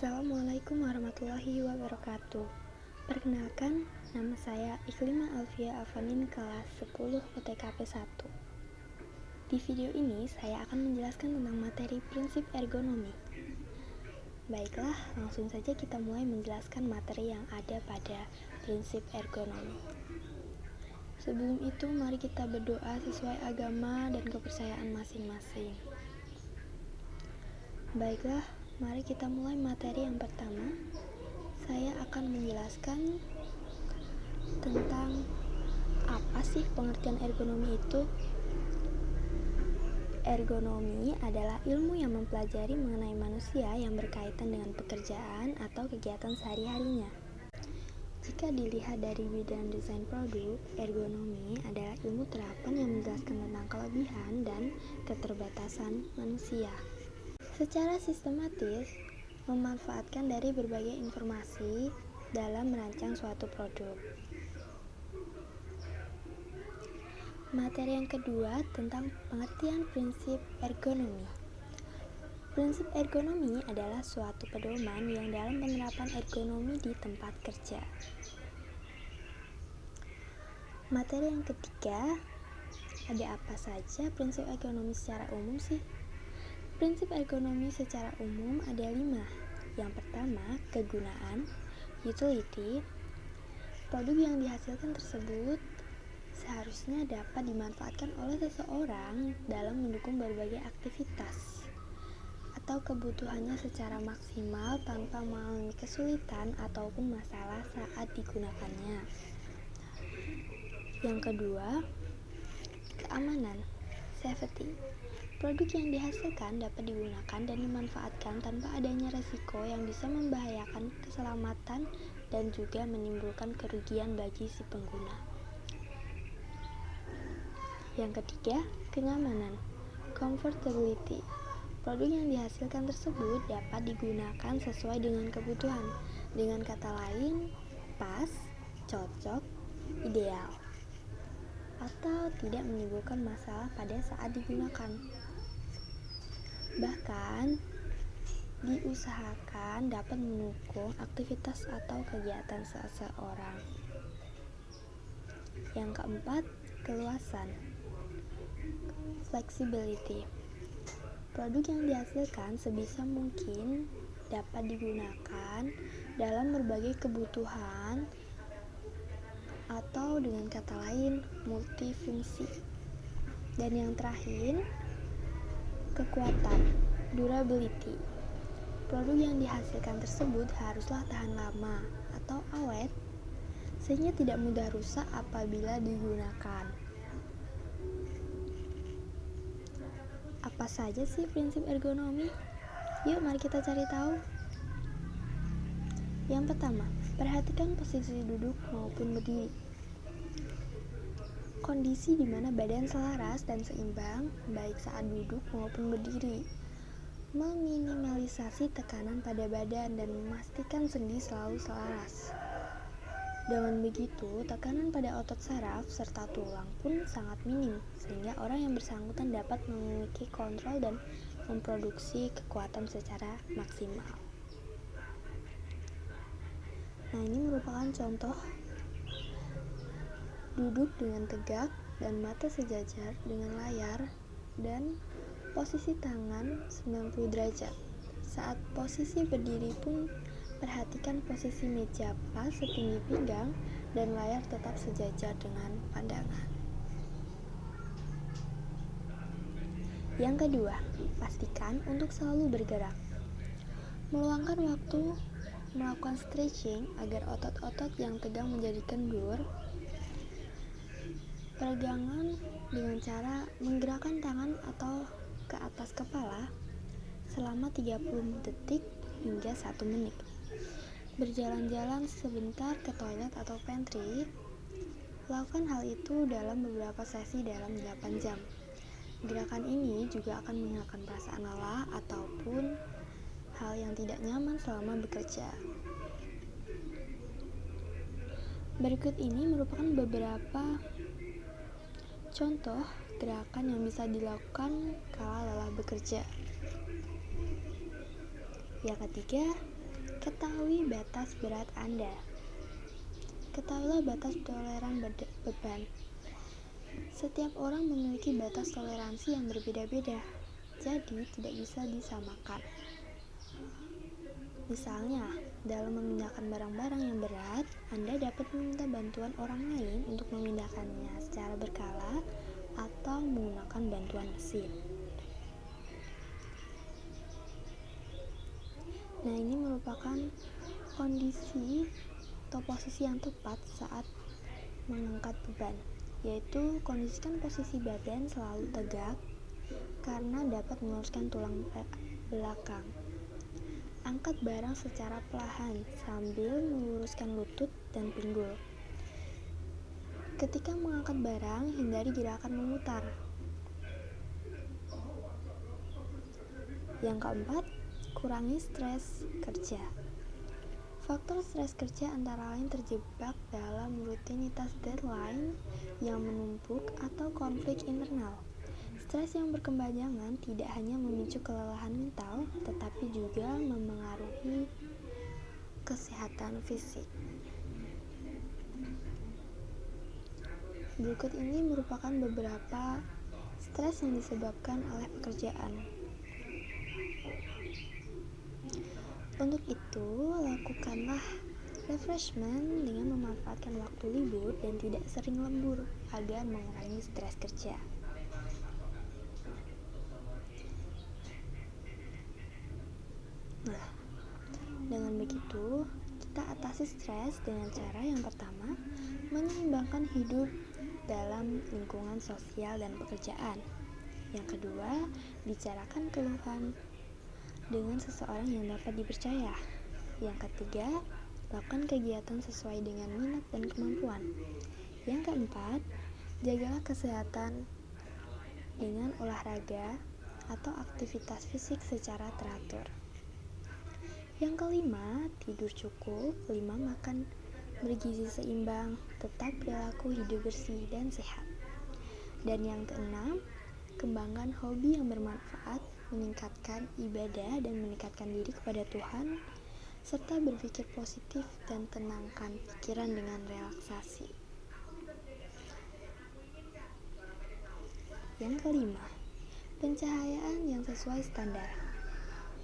Assalamualaikum warahmatullahi wabarakatuh. Perkenalkan, nama saya Iklima Alfia Avanin kelas 10 UTKP 1. Di video ini saya akan menjelaskan tentang materi prinsip ergonomi. Baiklah, langsung saja kita mulai menjelaskan materi yang ada pada prinsip ergonomi. Sebelum itu, mari kita berdoa sesuai agama dan kepercayaan masing-masing. Baiklah, mari kita mulai materi yang pertama. Saya akan menjelaskan tentang apa sih pengertian ergonomi itu. Ergonomi adalah ilmu yang mempelajari mengenai manusia yang berkaitan dengan pekerjaan atau kegiatan sehari-harinya. Jika dilihat dari bidang desain produk, ergonomi adalah ilmu terapan yang menjelaskan tentang kelebihan dan keterbatasan manusia secara sistematis, memanfaatkan dari berbagai informasi dalam merancang suatu produk. Materi yang kedua tentang pengertian prinsip ergonomi. Prinsip ergonomi adalah suatu pedoman yang dalam penerapan ergonomi di tempat kerja. Materi yang ketiga, ada apa saja prinsip ergonomi secara umum sih? Prinsip ergonomi secara umum ada 5. Yang pertama, kegunaan, utility. Produk yang dihasilkan tersebut seharusnya dapat dimanfaatkan oleh seseorang dalam mendukung berbagai aktivitas atau kebutuhannya secara maksimal tanpa mengalami kesulitan ataupun masalah saat digunakannya. Yang kedua, keamanan, safety. Produk yang dihasilkan dapat digunakan dan dimanfaatkan tanpa adanya resiko yang bisa membahayakan keselamatan dan juga menimbulkan kerugian bagi si pengguna. Yang ketiga, kenyamanan, comfortability. Produk yang dihasilkan tersebut dapat digunakan sesuai dengan kebutuhan. Dengan kata lain, pas, cocok, ideal, atau tidak menimbulkan masalah pada saat digunakan. Bahkan diusahakan dapat mendukung aktivitas atau kegiatan seseorang. Yang keempat, keluasan, flexibility. Produk yang dihasilkan sebisa mungkin dapat digunakan dalam berbagai kebutuhan atau dengan kata lain multifungsi. Dan yang terakhir, kekuatan, durability. Produk yang dihasilkan tersebut haruslah tahan lama atau awet sehingga tidak mudah rusak apabila digunakan. Apa saja sih prinsip ergonomi? Yuk mari kita cari tahu. Yang pertama, perhatikan posisi duduk maupun berdiri. Kondisi di mana badan selaras dan seimbang baik saat duduk maupun berdiri. Meminimalisasi tekanan pada badan dan memastikan sendi selalu selaras. Dengan begitu, tekanan pada otot saraf serta tulang pun sangat minim sehingga orang yang bersangkutan dapat memiliki kontrol dan memproduksi kekuatan secara maksimal. Nah, ini merupakan contoh duduk dengan tegak dan mata sejajar dengan layar dan posisi tangan 90 derajat. Saat posisi berdiri pun perhatikan posisi meja pas setinggi pinggang dan layar tetap sejajar dengan pandangan. Yang kedua, pastikan untuk selalu bergerak. Meluangkan waktu melakukan stretching agar otot-otot yang tegang menjadi kendur. Peregangan dengan cara menggerakkan tangan atau ke atas kepala selama 30 detik hingga 1 menit. Berjalan-jalan sebentar ke toilet atau pantry. Lakukan hal itu dalam beberapa sesi dalam 8 jam. Gerakan ini juga akan menghilangkan perasaan lelah ataupun hal yang tidak nyaman selama bekerja. Berikut ini merupakan beberapa contoh gerakan yang bisa dilakukan kala lelah bekerja. Yang ketiga, Ketahui batas berat Anda. Ketahuilah batas toleran beban. Setiap orang memiliki batas toleransi yang berbeda-beda, jadi tidak bisa disamakan. Misalnya, dalam memindahkan barang-barang yang berat, Anda dapat meminta bantuan orang lain untuk memindahkannya secara berkala atau menggunakan bantuan mesin. Nah, ini merupakan kondisi atau posisi yang tepat saat mengangkat beban, yaitu kondisikan posisi badan selalu tegak karena dapat meluruskan tulang belakang. Angkat barang secara perlahan sambil meluruskan lutut dan pinggul. Ketika mengangkat barang, hindari gerakan memutar. Yang keempat, kurangi stres kerja. Faktor stres kerja antara lain terjebak dalam rutinitas deadline yang menumpuk atau konflik internal. Stres yang berkepanjangan tidak hanya memicu kelelahan mental, tetapi juga memengaruhi kesehatan fisik. Berikut ini merupakan beberapa stres yang disebabkan oleh pekerjaan. Untuk itu, lakukanlah refreshment dengan memanfaatkan waktu libur dan tidak sering lembur agar mengurangi stres kerja. Nah, dengan begitu, kita atasi stres dengan cara yang pertama, menyeimbangkan hidup dalam lingkungan sosial dan pekerjaan. Yang kedua, bicarakan keluhan dengan seseorang yang dapat dipercaya. Yang ketiga, lakukan kegiatan sesuai dengan minat dan kemampuan. Yang keempat, jagalah kesehatan dengan olahraga atau aktivitas fisik secara teratur. Yang kelima, tidur cukup. 5, makan bergizi seimbang, tetap perilaku hidup bersih dan sehat. Dan yang keenam, kembangkan hobi yang bermanfaat, meningkatkan ibadah dan meningkatkan diri kepada Tuhan, serta berpikir positif dan tenangkan pikiran dengan relaksasi. Yang kelima, pencahayaan yang sesuai standar.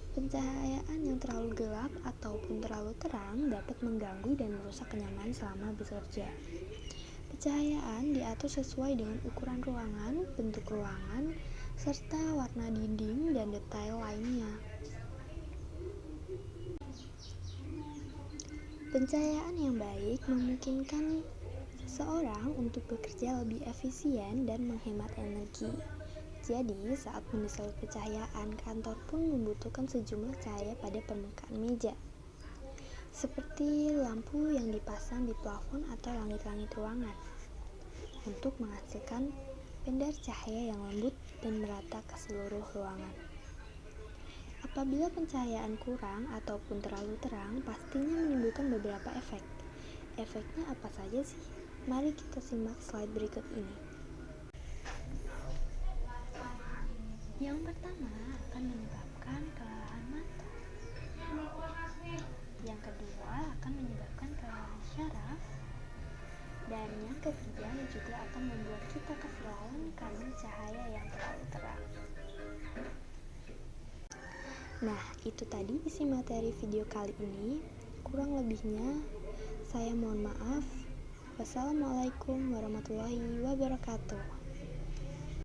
Pencahayaan yang terlalu gelap ataupun terlalu terang dapat mengganggu dan merusak kenyamanan selama bekerja. Pencahayaan diatur sesuai dengan ukuran ruangan, bentuk ruangan, serta warna dinding dan detail lainnya. Pencahayaan yang baik memungkinkan seseorang untuk bekerja lebih efisien dan menghemat energi. Jadi, saat mendesain pencahayaan, kantor pun membutuhkan sejumlah cahaya pada permukaan meja, seperti lampu yang dipasang di plafon atau langit-langit ruangan, untuk menghasilkan pendar cahaya yang lembut dan merata ke seluruh ruangan. Apabila pencahayaan kurang ataupun terlalu terang, pastinya menimbulkan beberapa efek. Efeknya apa saja sih? Mari kita simak slide berikut ini. Yang pertama akan menyebabkan kelelahan mata. Yang kedua akan menyebabkan kelelahan syaraf. Dan yang ketiga juga akan membuat kita kefilalan karena cahaya yang terlalu terang. Nah, itu tadi isi materi video kali ini. Kurang lebihnya saya mohon maaf. Wassalamualaikum warahmatullahi wabarakatuh.